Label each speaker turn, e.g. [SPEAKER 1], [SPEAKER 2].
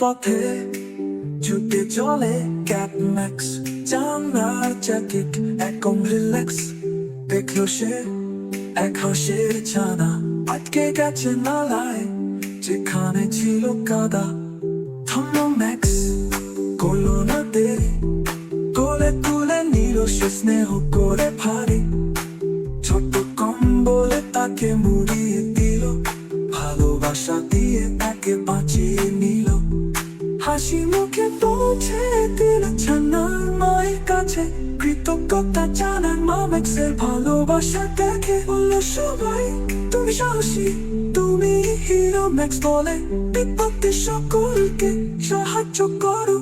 [SPEAKER 1] পথে ছুটে চলে ক্যাট ম্যাক্স, জানার জ্যাকেট একদম রিল্যাক্স। দেখলো সে এক হাঁসের ছানা আটকে গেছে নালায়, যেখানে ছিল কাদা। থামলো ম্যাক্স, করলো না দেরি, কোলে তুলে নিল সে স্নেহ করে ভারী। ছোট্ট কম্বলে তাকে মুড়িয়ে দিল, ভালোবাসা দিয়ে তাকে বাঁচিয়ে নিল। হাসি মুখে পৌঁছে দিল ছানার মায়ের কাছে, কৃতজ্ঞতা জানান মা ম্যাক্সের ভালোবাসা দেখে। বলল সবাই তুমি সাহসী, তুমি হিরো। ম্যাক্স বলে বিপদে সকলকে সাহায্য করো।